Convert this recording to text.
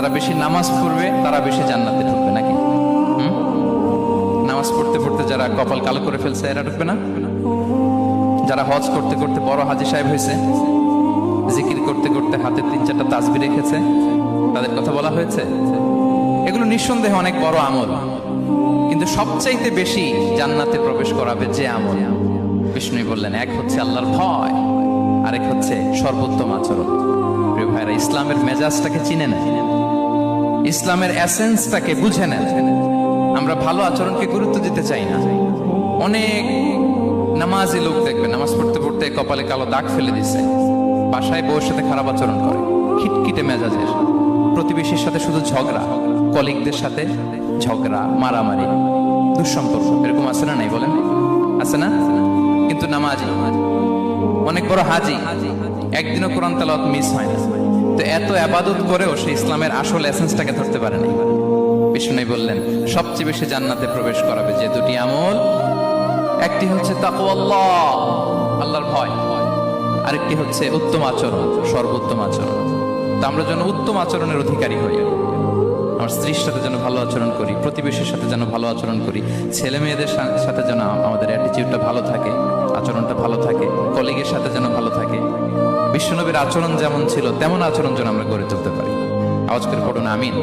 যারা বেশি নামাজ পড়বে তারা বেশি জান্নাতে ঢুকবে নাকি? নামাজ পড়তে পড়তে যারা কপাল কালো করে ফেলছে এরা ঢুকবে না? যারা হজ করতে করতে বড় হাজী সাহেব হয়েছে, জিকির করতে করতে হাতে 3-4টা তাসবিহ রেখেছে, তাদের কথা বলা হয়েছে? এগুলো নিঃসন্দেহে অনেক বড় আমল, কিন্তু সবচাইতে বেশি জান্নাতে প্রবেশ করাবে যে আমল, বিষ্ণু বললেন, এক হচ্ছে আল্লাহর ভয়, আরেক হচ্ছে সর্বোত্তম আচরণ। প্রিয় ভাইরা, ইসলামের মেজাজটাকে চিনে নেন, ইসলামের এসেন্সটাকে বুঝে নেন। আমরা ভালো আচরণকে গুরুত্ব দিতে চাই না। অনেক নামাজি লোক দেখবে নামাজ পড়তে পড়তে কপালে কালো দাগ ফেলে দিছে, বাসায় বউয়ের সাথে খারাপ আচরণ করে, খিটখিটে মেজাজের, প্রতিবেশীর সাথে শুধু ঝগড়া, কলিগদের সাথে ঝগড়া, মারামারি, দুঃসম্পর্ক, এরকম আছে না? নাই বলেন, আছে না? কিন্তু নামাজি, অনেক বড় হাজি, একদিনও কোরআন তেলাওয়াত মিস হয় না। তো এত আবাদত করেও সে ইসলামের আসল এসেন্সটাকে ধরতে পারে নাই। বিষ্ণু বললেন, সবচেয়ে বেশি জান্নাতে প্রবেশ করাবে যে দুটি আমল, একটি হচ্ছে তাকওয়াল্লাহ, আল্লাহর ভয়, আরেকটি হচ্ছে উত্তম আচরণ, সর্বোত্তম আচরণ। তো আমরা যেন উত্তম আচরণের অধিকারী হই, আমার স্ত্রীর সাথে যেন ভালো আচরণ করি, প্রতিবেশীর সাথে যেন ভালো আচরণ করি, ছেলে মেয়েদের সাথে যেন আমাদের অ্যাটিটিউডটা ভালো থাকে, আচরণটা ভালো থাকে, কলিগের সাথে যেন ভালো থাকে। বিশ্বনবীর আচরণ যেমন ছিল তেমন আচরণ যেন আমরা গড়ে তুলতে পারি। আওয়াজ করে পড়ুন আমিন।